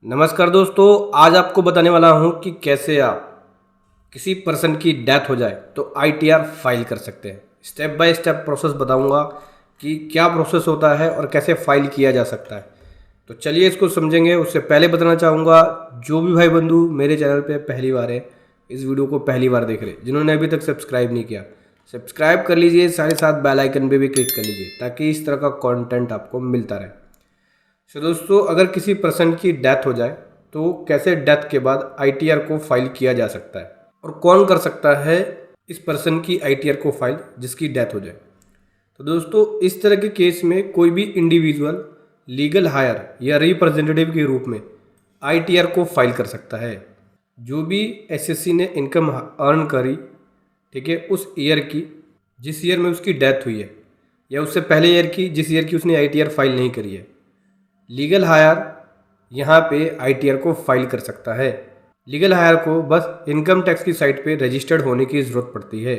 नमस्कार दोस्तों, आज आपको बताने वाला हूं कि कैसे आप किसी पर्सन की डेथ हो जाए तो आईटीआर फाइल कर सकते हैं। स्टेप बाय स्टेप प्रोसेस बताऊंगा कि क्या प्रोसेस होता है और कैसे फाइल किया जा सकता है। तो चलिए इसको समझेंगे। उससे पहले बताना चाहूँगा, जो भी भाई बंधु मेरे चैनल पे पहली बार है, इस वीडियो को पहली बार देख रहे, जिन्होंने अभी तक सब्सक्राइब नहीं किया, सब्सक्राइब कर लीजिए। साथ बेल आइकन पे भी क्लिक कर लीजिए ताकि इस तरह का कंटेंट आपको मिलता रहे। तो दोस्तों, अगर किसी पर्सन की डेथ हो जाए तो कैसे डेथ के बाद आईटीआर को फाइल किया जा सकता है और कौन कर सकता है इस पर्सन की आईटीआर को फाइल जिसकी डेथ हो जाए। तो दोस्तों, इस तरह के केस में कोई भी इंडिविजुअल लीगल हायर या रिप्रेजेंटेटिव के रूप में आईटीआर को फाइल कर सकता है। जो भी एसएससी ने इनकम अर्न करी, ठीक है, उस ईयर की जिस ईयर में उसकी डेथ हुई है, या उससे पहले ईयर की जिस ईयर की उसने आईटीआर फाइल नहीं करी है, लीगल हायर यहाँ पे आईटीआर को फाइल कर सकता है। लीगल हायर को बस इनकम टैक्स की साइट पे रजिस्टर्ड होने की ज़रूरत पड़ती है।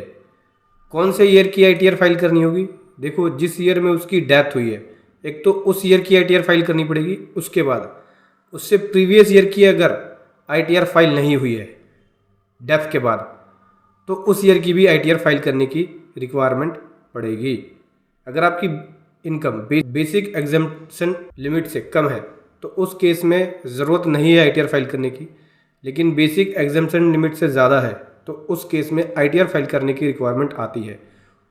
कौन से ईयर की आईटीआर फाइल करनी होगी? देखो, जिस ईयर में उसकी डेथ हुई है, एक तो उस ईयर की आईटीआर फाइल करनी पड़ेगी। उसके बाद उससे प्रीवियस ईयर की अगर आईटीआर फाइल नहीं हुई है डेथ के बाद, तो उस ईयर की भी आईटीआर फाइल करने की रिक्वायरमेंट पड़ेगी। अगर आपकी इनकम बेसिक एग्जम्पशन लिमिट से कम है तो उस केस में ज़रूरत नहीं है आईटीआर फाइल करने की, लेकिन बेसिक एग्जम्पशन लिमिट से ज़्यादा है तो उस केस में आईटीआर फाइल करने की रिक्वायरमेंट आती है।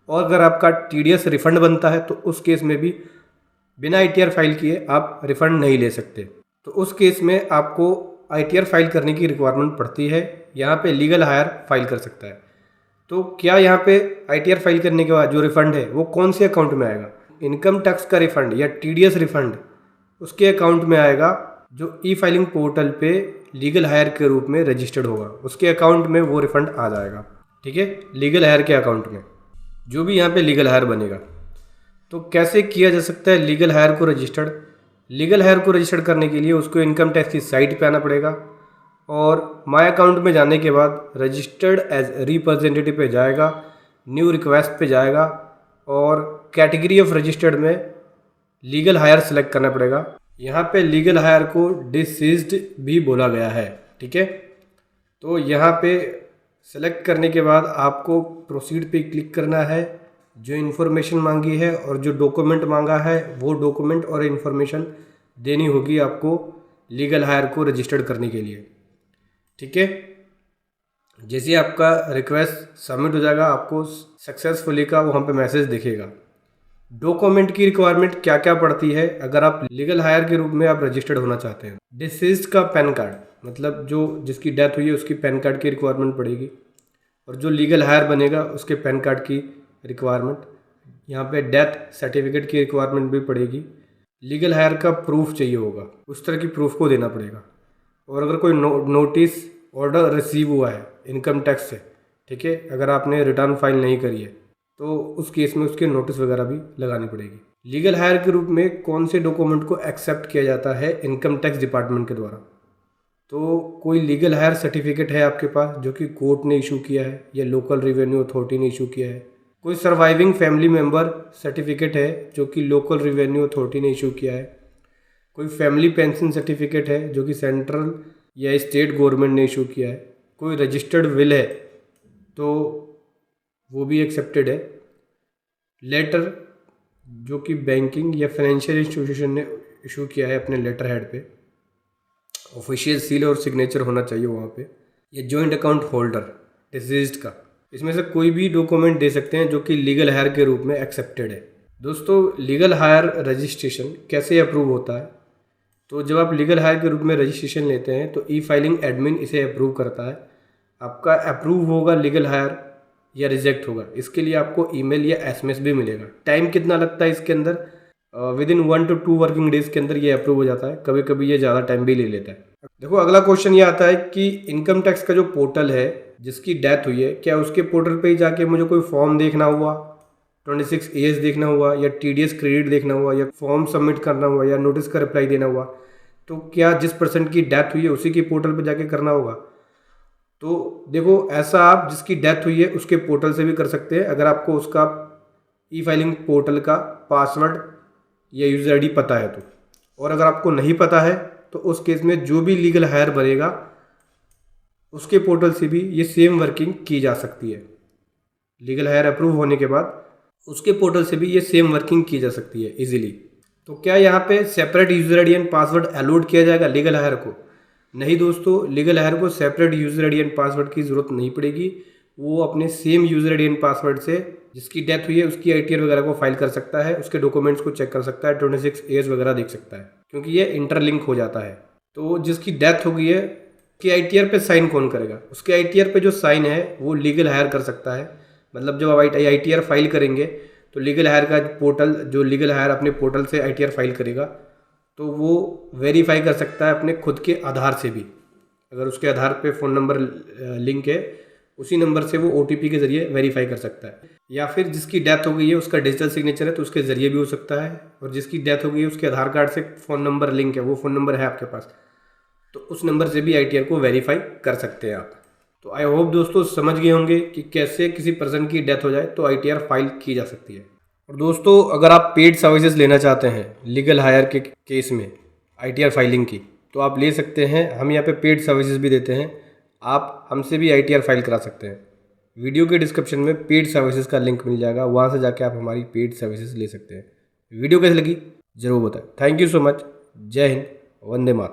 और अगर आपका टीडीएस रिफंड बनता है तो उस केस में भी बिना आईटीआर फाइल किए आप रिफंड नहीं ले सकते। तो उस केस में आपको आईटीआर फाइल करने की रिक्वायरमेंट पड़ती है। यहाँ पे लीगल हायर फाइल कर सकता है। तो क्या यहाँ पे आईटीआर फाइल करने के बाद जो रिफंड है वो कौन से अकाउंट में आएगा? इनकम टैक्स का रिफंड या टीडीएस रिफंड उसके अकाउंट में आएगा जो ई फाइलिंग पोर्टल पे लीगल हायर के रूप में रजिस्टर्ड होगा। उसके अकाउंट में वो रिफंड आ जाएगा, ठीक है, लीगल हायर के अकाउंट में, जो भी यहाँ पे लीगल हायर बनेगा। तो कैसे किया जा सकता है लीगल हायर को रजिस्टर्ड? लीगल हायर को रजिस्टर्ड करने के लिए उसको इनकम टैक्स की साइट पे आना पड़ेगा और माय अकाउंट में जाने के बाद रजिस्टर्ड एज रिप्रेजेंटेटिव पे जाएगा, न्यू रिक्वेस्ट पे जाएगा और कैटेगरी ऑफ रजिस्टर्ड में लीगल हायर सेलेक्ट करना पड़ेगा। यहाँ पे लीगल हायर को डिसीज्ड भी बोला गया है, ठीक है। तो यहाँ पे सेलेक्ट करने के बाद आपको प्रोसीड पे क्लिक करना है। जो इन्फॉर्मेशन मांगी है और जो डॉक्यूमेंट मांगा है वो डॉक्यूमेंट और इन्फॉर्मेशन देनी होगी आपको लीगल हायर को रजिस्टर्ड करने के लिए, ठीक है। जैसे आपका रिक्वेस्ट सबमिट हो जाएगा, आपको सक्सेसफुली का वहाँ पे मैसेज दिखेगा। डॉक्यूमेंट की रिक्वायरमेंट क्या क्या पड़ती है अगर आप लीगल हायर के रूप में आप रजिस्टर्ड होना चाहते हैं? डिसीज्ड का पैन कार्ड, मतलब जो जिसकी डेथ हुई है उसकी पैन कार्ड की रिक्वायरमेंट पड़ेगी, और जो लीगल हायर बनेगा उसके पैन कार्ड की रिक्वायरमेंट। यहाँ पे डेथ सर्टिफिकेट की रिक्वायरमेंट भी पड़ेगी। लीगल हायर का प्रूफ चाहिए होगा, उस तरह की प्रूफ को देना पड़ेगा। और अगर कोई नोटिस ऑर्डर रिसीव हुआ है इनकम टैक्स से, ठीक है, अगर आपने रिटर्न फाइल नहीं करी है तो उस केस में उसके नोटिस वगैरह भी लगानी पड़ेगी। लीगल हायर के रूप में कौन से डॉक्यूमेंट को एक्सेप्ट किया जाता है इनकम टैक्स डिपार्टमेंट के द्वारा? तो कोई लीगल हायर सर्टिफिकेट है आपके पास जो कि कोर्ट ने इशू किया है या लोकल रेवेन्यू अथॉरिटी ने इशू किया है। कोई सर्वाइविंग फैमिली मेम्बर सर्टिफिकेट है जो कि लोकल रेवेन्यू अथॉरिटी ने इशू किया है। कोई फैमिली पेंशन सर्टिफिकेट है जो कि सेंट्रल या स्टेट गवर्नमेंट ने इशू किया है। कोई रजिस्टर्ड विल है तो वो भी एक्सेप्टेड है। लेटर जो कि बैंकिंग या फाइनेंशियल इंस्टीट्यूशन ने इशू किया है अपने लेटर हेड पे, ऑफिशियल सील और सिग्नेचर होना चाहिए वहाँ पे। या जॉइंट अकाउंट होल्डर डिसीज्ड का, इसमें से कोई भी डॉक्यूमेंट दे सकते हैं जो कि लीगल हायर के रूप में एक्सेप्टेड है। दोस्तों, लीगल हायर रजिस्ट्रेशन कैसे अप्रूव होता है? तो जब आप लीगल हायर के रूप में रजिस्ट्रेशन लेते हैं तो ई फाइलिंग एडमिन इसे अप्रूव करता है। आपका अप्रूव होगा लीगल हायर या रिजेक्ट होगा, इसके लिए आपको ईमेल या एसएमएस भी मिलेगा। टाइम कितना लगता है इसके अंदर? With in 1 to 2 working days के अंदर ये अप्रूव हो जाता है। कभी कभी ये ज़्यादा टाइम भी ले लेता है। देखो, अगला क्वेश्चन ये आता है कि इनकम टैक्स का जो पोर्टल है जिसकी डेथ हुई है, क्या उसके पोर्टल पे ही जाके मुझे कोई फॉर्म देखना हुआ, 26 AS देखना हुआ, या टीडीएस क्रेडिट देखना हुआ, या फॉर्म सबमिट करना हुआ, या नोटिस का रिप्लाई देना हुआ? तो क्या जिस पर्सन की डेथ हुई है उसी की पोर्टल पर जाके करना होगा? तो देखो, ऐसा आप जिसकी डेथ हुई है उसके पोर्टल से भी कर सकते हैं अगर आपको उसका ई फाइलिंग पोर्टल का पासवर्ड या यूज़र आईडी पता है तो। और अगर आपको नहीं पता है तो उस केस में जो भी लीगल हायर भरेगा उसके पोर्टल से भी ये सेम वर्किंग की जा सकती है। लीगल हायर अप्रूव होने के बाद उसके पोर्टल से भी ये सेम वर्किंग की जा सकती है इजीली। तो क्या यहाँ पे separate user ID and password allot किया जाएगा लीगल हायर को? नहीं दोस्तों, लीगल हायर को separate user ID and password की ज़रूरत नहीं पड़ेगी। वो अपने same user ID and password से जिसकी डेथ हुई है उसकी आईटीआर वगैरह को फाइल कर सकता है, उसके डॉक्यूमेंट्स को चेक कर सकता है, 26 एज वगैरह देख सकता है, क्योंकि ये इंटरलिंक हो जाता है। तो जिसकी डेथ हो गई है उसकी आईटीआर पे साइन कौन करेगा? उसके आईटीआर पे जो साइन है वो लीगल हायर कर सकता है। मतलब जब आप आईटीआर फाइल करेंगे तो लीगल हायर का पोर्टल, जो लीगल हायर अपने पोर्टल से आईटीआर फाइल करेगा तो वो वेरीफाई कर सकता है अपने खुद के आधार से भी। अगर उसके आधार पे फ़ोन नंबर लिंक है, उसी नंबर से वो ओटीपी के ज़रिए वेरीफाई कर सकता है। या फिर जिसकी डेथ हो गई है उसका डिजिटल सिग्नेचर है तो उसके ज़रिए भी हो सकता है। और जिसकी डेथ हो गई है उसके आधार कार्ड से फ़ोन नंबर लिंक है, वो फ़ोन नंबर है आपके पास, तो उस नंबर से भी आईटीआर को वेरीफाई कर सकते हैं आप। तो आई होप दोस्तों समझ गए होंगे कि कैसे किसी पर्सन की डेथ हो जाए तो आईटीआर फाइल की जा सकती है। और दोस्तों अगर आप पेड सर्विसेज लेना चाहते हैं लीगल हायर के केस में आईटीआर फाइलिंग की तो आप ले सकते हैं। हम यहाँ पे पेड सर्विसेज भी देते हैं, आप हमसे भी आईटीआर फाइल करा सकते हैं। वीडियो के डिस्क्रिप्शन में पेड सर्विसेज का लिंक मिल जाएगा, वहाँ से जाके आप हमारी पेड सर्विसेज ले सकते हैं। वीडियो कैसी लगी ज़रूर बताएं। Thank you so much. जय हिंद, वंदे मातरम।